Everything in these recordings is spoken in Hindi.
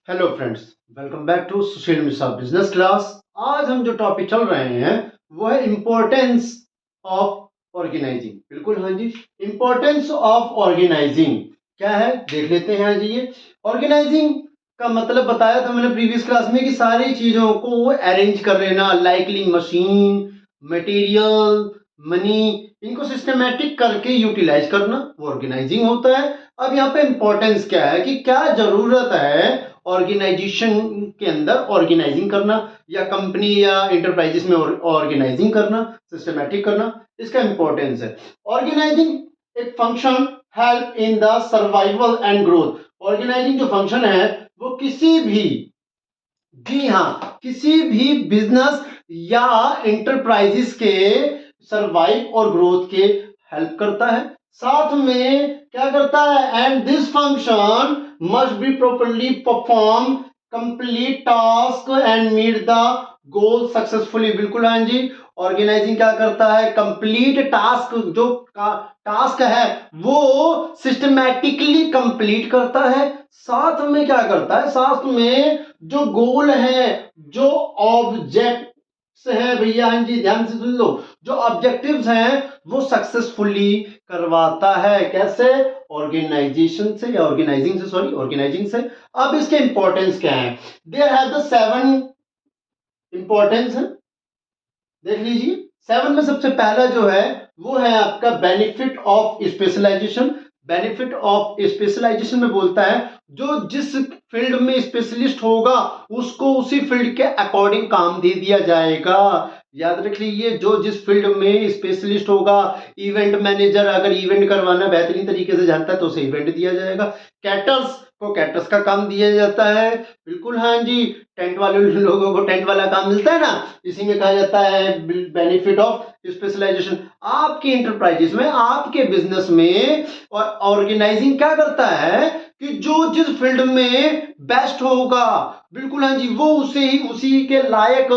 Hello friends, welcome back to Sushil Mishra business class. आज हम जो टॉपिक चल रहे हैं वो है इम्पोर्टेंस ऑफ ऑर्गेनाइजिंग। बिल्कुल हाँ जी, इम्पोर्टेंस ऑफ ऑर्गेनाइजिंग क्या है देख लेते हैं। हाँ जी, ये ऑर्गेनाइजिंग का मतलब बताया था मैंने प्रीवियस क्लास में कि सारी चीजों को अरेंज कर लेना, लाइकली मशीन, मटेरियल, मनी, इनको सिस्टमेटिक करके यूटिलाइज करना, वो ऑर्गेनाइजिंग होता है। अब यहाँ पे इंपॉर्टेंस क्या है कि क्या जरूरत है ऑर्गेनाइजेशन के अंदर ऑर्गेनाइजिंग करना, या कंपनी या इंटरप्राइजेस में ऑर्गेनाइजिंग करना, सिस्टमेटिक करना, इसका इंपॉर्टेंस है। ऑर्गेनाइजिंग एक function help in the survival and growth. Organising जो फंक्शन है वो किसी भी, जी हाँ, किसी भी बिजनेस या इंटरप्राइजेस के सरवाइव और ग्रोथ के हेल्प करता है। साथ में क्या करता है, and this function must be properly perform complete task and meet the goal successfully. बिल्कुल हाँ जी, ऑर्गेनाइजिंग क्या करता है, कंप्लीट टास्क, जो टास्क है वो सिस्टमैटिकली कंप्लीट करता है। साथ में क्या करता है, साथ में जो गोल है, जो ऑब्जेक्ट्स हैं, भैया हाँ जी ध्यान से सुन लो, जो ऑब्जेक्टिव्स हैं वो सक्सेसफुली करवाता है। कैसे, ऑर्गेनाइजेशन से या ऑर्गेनाइजिंग से, सॉरी ऑर्गेनाइजिंग से। अब इसके इंपॉर्टेंस क्या है, देयर हैव द 7 इंपॉर्टेंस है, देख लीजिए। 7 में सबसे पहला जो है वो है आपका benefit of specialisation. Benefit of specialisation में बोलता है जो जिस फील्ड में स्पेशलिस्ट होगा उसको उसी फील्ड के अकॉर्डिंग काम दे दिया जाएगा। याद रख लीजिए, जो जिस फील्ड में स्पेशलिस्ट होगा, इवेंट मैनेजर अगर इवेंट करवाना बेहतरीन तरीके से जानता है तो उसे इवेंट दिया जाएगा। कैटर्स को कैटर्स का काम दिया जाता है। बिल्कुल हाँ जी, टेंट वाले लोगों को टेंट वाला काम मिलता है ना, इसी में कहा जाता है बेनिफिट ऑफ स्पेशलाइजेशन। आपकी इंटरप्राइजेस में, आपके बिजनेस में ऑर्गेनाइजिंग क्या करता है कि जो जिस फील्ड में बेस्ट होगा, बिल्कुल हाँ जी, वो उसे ही उसी के लायक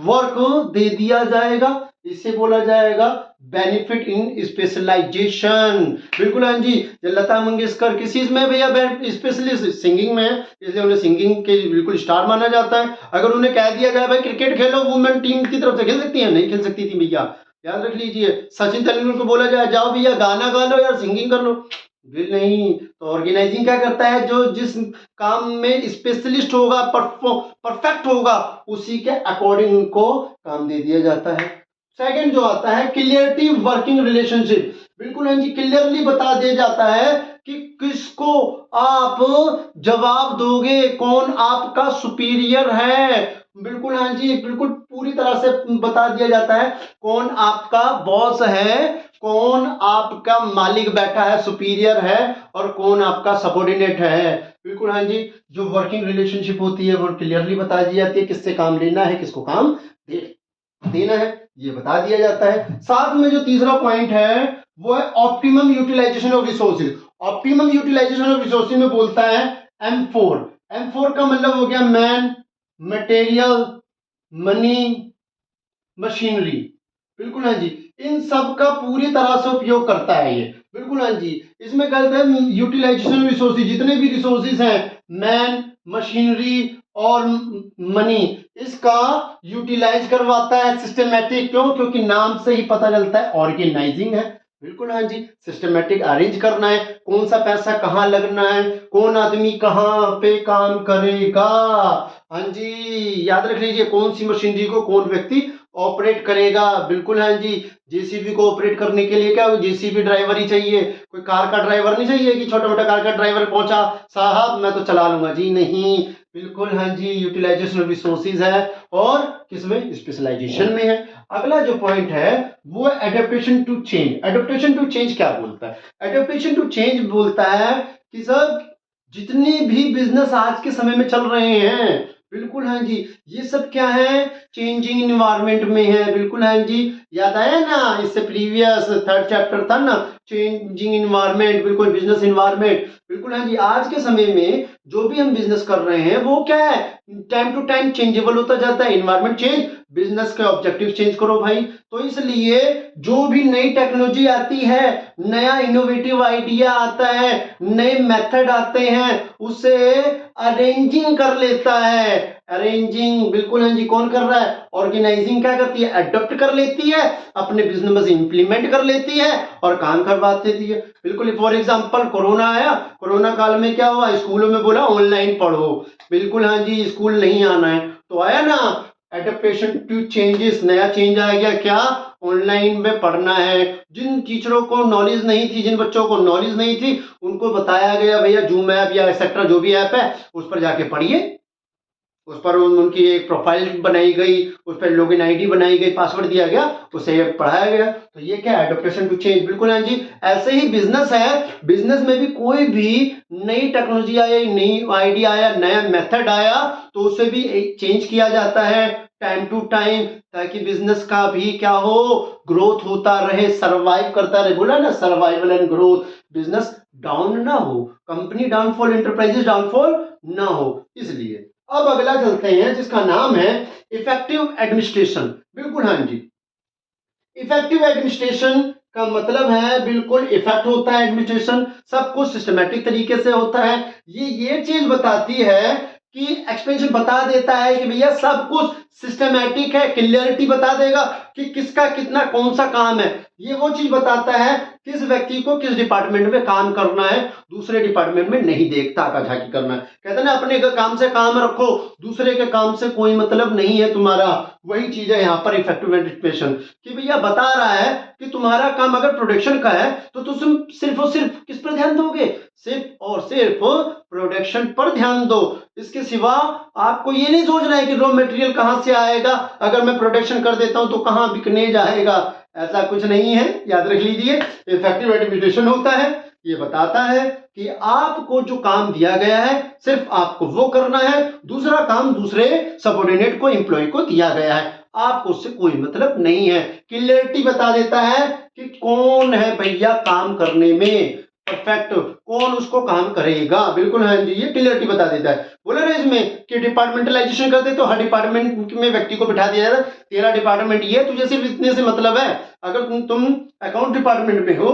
वर्क दे दिया जाएगा। इसे बोला जाएगा बेनिफिट इन स्पेशलाइजेशन। बिल्कुल हाँ जी, लता मंगेशकर किस चीज में भैया स्पेशलिस्ट, सिंगिंग में है, इसलिए उन्हें सिंगिंग के बिल्कुल स्टार माना जाता है। अगर उन्हें कह दिया जाए भाई क्रिकेट खेलो, वुमेन टीम की तरफ से खेल सकती है, नहीं खेल सकती थी भैया, याद रख लीजिए। सचिन तेंदुलकर को बोला जाए जाओ भैया गाना गा लो यार, सिंगिंग कर लो, भी नहीं। तो ऑर्गेनाइजिंग क्या करता है, जो जिस काम में स्पेशलिस्ट होगा, परफेक्ट होगा, उसी के अकॉर्डिंग उनको काम दे दिया जाता है। सेकंड जो आता है क्लियरिटी वर्किंग रिलेशनशिप। बिल्कुल हाँ जी, क्लियरली बता दिया जाता है कि किसको आप जवाब दोगे, कौन आपका सुपीरियर है। बिल्कुल हाँ जी, बिल्कुल पूरी तरह से बता दिया जाता है कौन आपका बॉस है, कौन आपका मालिक बैठा है, सुपीरियर है, और कौन आपका सबॉर्डिनेट है। बिल्कुल हाँ जी, जो वर्किंग रिलेशनशिप होती है वो क्लियरली बता दी जाती है, किससे काम लेना है, किसको काम देना है, ये बता दिया जाता है। साथ में जो तीसरा पॉइंट है वो है optimum utilisation of resources. Optimum utilisation of resources में बोलता है M4। M4 का मतलब हो गया मैन, मटेरियल, मनी, मशीनरी। बिल्कुल हाँ जी, इन सब का पूरी तरह से उपयोग करता है ये। बिल्कुल हाँ जी, इसमें कहते हैं यूटिलाइजेशन रिसोर्सेज, जितने भी रिसोर्सेज हैं, मैन, मशीनरी और मनी, इसका यूटिलाइज करवाता है सिस्टमेटिक। क्यों, क्योंकि नाम से ही पता चलता है ऑर्गेनाइजिंग है। बिल्कुल हाँ जी, सिस्टमेटिक अरेंज करना है, कौन सा पैसा कहाँ लगना है, कौन आदमी कहाँ पे काम करेगा। हाँ जी, याद रख लीजिए कौन सी मशीनरी को कौन व्यक्ति ऑपरेट करेगा। बिल्कुल हाँ जी, जेसीबी को ऑपरेट करने के लिए क्या जेसीबी ड्राइवर ही चाहिए, कोई कार का ड्राइवर नहीं चाहिए कि छोटा मोटा कार का ड्राइवर पहुंचा साहब मैं तो चला लूंगा, जी नहीं। बिल्कुल हाँ जी, यूटिलाइजेशन ऑफ रिसोर्सेज है, और किसमें, स्पेशलाइजेशन में है। अगला जो पॉइंट है वो है adaptation to change. Adaptation to change क्या बोलता है, एडेप्टेशन टू चेंज बोलता है कि सर जितने भी बिजनेस आज के समय में चल रहे हैं, बिल्कुल हाँ जी, ये सब क्या है, चेंजिंग इन्वायरमेंट में है। बिल्कुल हाँ जी, याद आया ना, इससे प्रीवियस 3rd चैप्टर था ना, चेंजिंग इन्वायरमेंट, बिल्कुल बिजनेस इन्वायरमेंट, बिल्कुल हाँ जी। आज के समय में जो भी हम बिजनेस कर रहे हैं वो क्या है, टाइम टू टाइम चेंजेबल होता जाता है। इन्वायरमेंट चेंज, बिजनेस के ऑब्जेक्टिव चेंज करो भाई। तो इसलिए जो भी नई टेक्नोलॉजी आती है, नया इनोवेटिव आइडिया आता है, नए मेथड आते हैं, उसे अरेंजिंग कर लेता है। अरेंजिंग, बिल्कुल हाँ जी, कौन कर रहा है? ऑर्गेनाइजिंग क्या करती है? अडॉप्ट कर लेती है, अपने बिजनेस में इंप्लीमेंट कर लेती है और काम करवा देती है। बिल्कुल, फॉर एग्जांपल कोरोना आया, कोरोना काल में क्या हुआ, स्कूलों में बोला ऑनलाइन पढ़ो, बिल्कुल हाँ जी, स्कूल नहीं आना है, तो आया ना एडेप्टेशन टू चेंजेस, नया चेंज आ गया, क्या? ऑनलाइन में पढ़ना है। जिन टीचरों को नॉलेज नहीं थी, जिन बच्चों को नॉलेज नहीं थी, उनको बताया गया भैया जूम ऐप या एक्सेट्रा जो भी ऐप है उस पर जाके पढ़िए। उस पर उनकी एक प्रोफाइल बनाई गई, उस पर लॉगिन आईडी बनाई गई, पासवर्ड दिया गया, उसे पढ़ाया गया। तो ये क्या है? एडॉप्टेशन टू चेंज, बिल्कुल हाँ जी। ऐसे ही बिजनेस है, बिजनेस में भी कोई भी नई टेक्नोलॉजी आई, नई आइडिया आया, नया मेथड आया, तो उसे भी चेंज किया जाता है टाइम टू टाइम, ताकि बिजनेस का भी क्या हो, ग्रोथ होता रहे, सरवाइव करता रहे। बोला ना, survival and growth, business down ना हो, कंपनी डाउनफॉल, एंटरप्राइजेस डाउनफॉल ना हो, इसलिए। अब अगला चलते हैं जिसका नाम है इफेक्टिव एडमिनिस्ट्रेशन। बिल्कुल हाँ जी, इफेक्टिव एडमिनिस्ट्रेशन का मतलब है बिल्कुल इफेक्ट होता है एडमिनिस्ट्रेशन, सब कुछ सिस्टमेटिक तरीके से होता है। ये चीज बताती है कि एक्सपेंशन बता देता है कि भैया सब कुछ सिस्टमेटिक है, क्लियरिटी बता देगा कि किसका कितना कौन सा काम है। ये वो चीज बताता है किस व्यक्ति को किस डिपार्टमेंट में काम करना है, दूसरे डिपार्टमेंट में नहीं देखता का झाकी करना है। कहते हैं ना, अपने काम से काम रखो, दूसरे के काम से कोई मतलब नहीं है तुम्हारा। वही चीज है यहाँ पर इफेक्टिव एडमिनिस्ट्रेशन, कि भैया बता रहा है कि तुम्हारा काम अगर प्रोडक्शन का है तो तुम सिर्फ और सिर्फ किस पर ध्यान दोगे? सिर्फ और सिर्फ प्रोडक्शन पर ध्यान दो। इसके सिवा आपको ये नहीं सोचना है कि रॉ मटेरियल कहां से आएगा, अगर मैं प्रोडक्शन कर देता हूं तो कहां बिकने जाएगा, ऐसा कुछ नहीं है, याद रख लीजिए। इफेक्टिव एडमिनिस्ट्रेशन होता है, ये बताता है कि आपको जो काम दिया गया है सिर्फ आपको वो करना है, दूसरा काम दूसरे सबऑर्डिनेट को, एम्प्लॉय को दिया गया है, आपको उससे कोई मतलब नहीं है। क्लियरिटी बता देता है कि कौन है भैया काम करने में परफेक्ट, कौन उसको काम करेगा। बिल्कुल हाँ जी, ये क्लियरिटी बता देता है। बोले ना इसमें कि डिपार्टमेंटलाइजेशन करते तो हर डिपार्टमेंट में व्यक्ति को बिठा दिया जाता, तेरा डिपार्टमेंट ये, तुझे सिर्फ इतने से मतलब है। अगर तुम अकाउंट डिपार्टमेंट में हो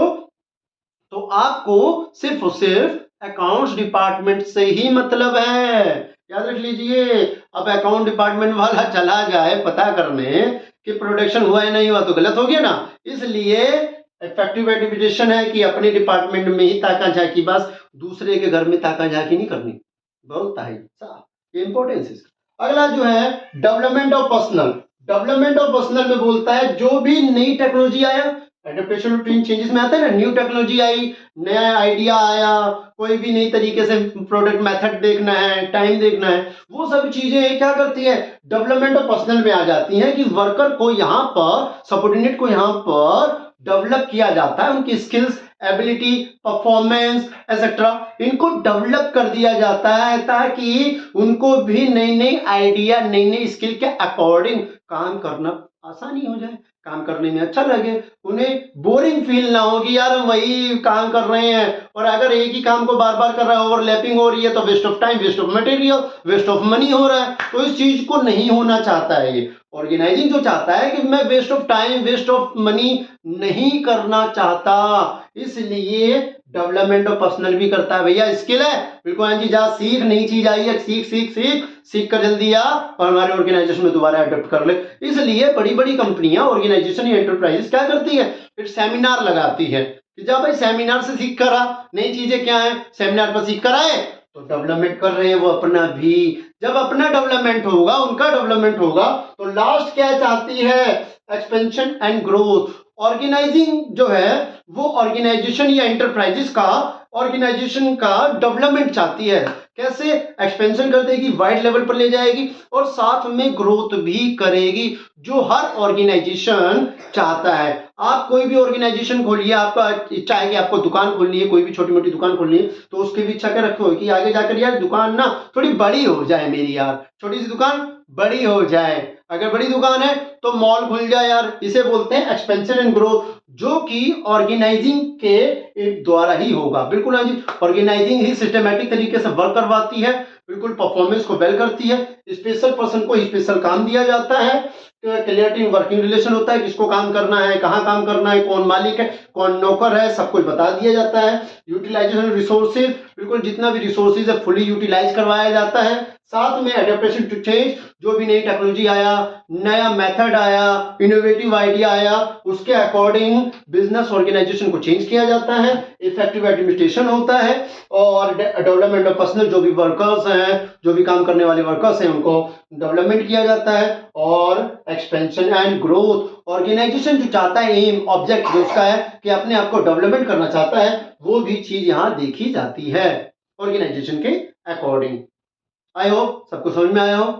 तो आपको सिर्फ और सिर्फ अकाउंट्स डिपार्टमेंट से ही मतलब है, याद रख लीजिए। अब अकाउंट डिपार्टमेंट वाला चला जाए पता करने कि प्रोडक्शन हुआ है नहीं हुआ तो गलत हो गया ना। इसलिए इफेक्टिव एडमिनिस्ट्रेशन है कि अपने डिपार्टमेंट में ही ताका झाकी, बस दूसरे के घर में ताका झाकी नहीं करनी। बहुत है साहब, ये इंपॉर्टेंस है। अगला जो है development of personal. Development of personal में बोलता है जो भी नई टेक्नोलॉजी आया, एडेप्टेशन टू चेंजेस में आता है ना, न्यू टेक्नोलॉजी आई, नया आइडिया आया, कोई भी नई तरीके से प्रोडक्ट मेथड देखना है, टाइम देखना है, वो सब चीजें क्या करती है, डेवलपमेंट ऑफ पर्सनल में आ जाती हैं कि वर्कर को यहाँ पर, सबऑर्डिनेट को यहाँ पर डेवलप किया जाता है, उनकी स्किल्स, एबिलिटी, परफॉर्मेंस एक्सेट्रा, इनको डेवलप कर दिया जाता है ताकि उनको भी नई नई आइडिया, नई नई स्किल के अकॉर्डिंग काम करना आसानी हो जाए, काम करने में अच्छा लगे, उन्हें बोरिंग फील ना हो कि यार हम वही काम कर रहे हैं, और अगर एक ही काम को बार बार कर रहा है, ओवरलैपिंग हो रही है, तो waste of time, waste of material, waste of money हो रहा है। तो इस चीज को नहीं होना चाहता है ये ऑर्गेनाइजिंग, जो चाहता है कि मैं waste of time, waste of money नहीं करना चाहता, इसलिए डेवलपमेंट ऑफ पर्सनल भी करता है। भैया स्किल है, बिल्कुल हाँ जी, जा सीख, नई चीज आई है, सीख सीख सीख सीख कर जल्दी आ और हमारे ऑर्गेनाइजेशन में दोबारा अडॉप्ट कर ले। इसलिए बड़ी बड़ी कंपनियां, ऑर्गेनाइजेशन या एंटरप्राइजेस क्या करती है, फिर सेमिनार लगाती है कि जब भाई सेमिनार से सीख कर आ, नई चीजें क्या है सेमिनार पर सीख कर आए, तो डेवलपमेंट कर रहे हैं वो अपना भी। जब अपना डेवलपमेंट होगा, उनका डेवलपमेंट होगा, तो लास्ट क्या चाहती है, एक्सपेंशन एंड ग्रोथ। ऑर्गेनाइजिंग जो है वो ऑर्गेनाइजेशन या एंटरप्राइजेस का, ऑर्गेनाइजेशन का डेवलपमेंट चाहती है। कैसे? एक्सपेंशन कर देगी, वाइड लेवल पर ले जाएगी और साथ में ग्रोथ भी करेगी, जो हर ऑर्गेनाइजेशन चाहता है। आप कोई भी ऑर्गेनाइजेशन खोलिए, आपका इच्छा है कि आपको दुकान खोलनी है, कोई भी छोटी मोटी दुकान खोलनी है, तो उसकी भी इच्छा क्या रखो कि आगे जाकर यार दुकान ना थोड़ी बड़ी हो जाए मेरी, यार छोटी सी दुकान बड़ी हो जाए। अगर बड़ी दुकान है तो मॉल खुल जाए यार, इसे बोलते हैं एक्सपेंशन एंड ग्रोथ, जो कि ऑर्गेनाइजिंग के द्वारा ही होगा। बिल्कुल हाँ जी, ऑर्गेनाइजिंग ही सिस्टमेटिक तरीके से वर्क करवाती है, बिल्कुल परफॉर्मेंस को वेल करती है, स्पेशल पर्सन को स्पेशल काम दिया जाता है, क्लियरिटी वर्किंग रिलेशन होता है, किसको काम करना है, कहाँ काम करना है, कौन मालिक है, कौन नौकर है, सब कुछ बता दिया जाता है। यूटिलाइजेशन रिसोर्सेज, बिल्कुल जितना भी रिसोर्सेज है फुली यूटिलाइज करवाया जाता है। साथ में एडेप्टेशन टू चेंज, जो भी नई टेक्नोलॉजी आया, नया मेथड आया, इनोवेटिव आइडिया आया, उसके अकॉर्डिंग बिजनेस ऑर्गेनाइजेशन को चेंज किया जाता है। इफेक्टिव एडमिनिस्ट्रेशन होता है और डेवलपमेंट ऑफ पर्सनल, जो भी वर्कर्स हैं, जो भी काम करने वाले वर्कर्स हैं, उनको डेवलपमेंट किया जाता है। और एक्सपेंशन एंड ग्रोथ, ऑर्गेनाइजेशन जो चाहता है, एम ऑब्जेक्ट जो उसका है कि अपने आप को डेवलपमेंट करना चाहता है, वो भी चीज यहाँ देखी जाती है ऑर्गेनाइजेशन के अकॉर्डिंग। आई होप सबको समझ में आया हो।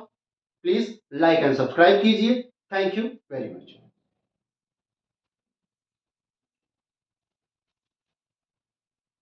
प्लीज लाइक एंड सब्सक्राइब कीजिए। Thank you very much.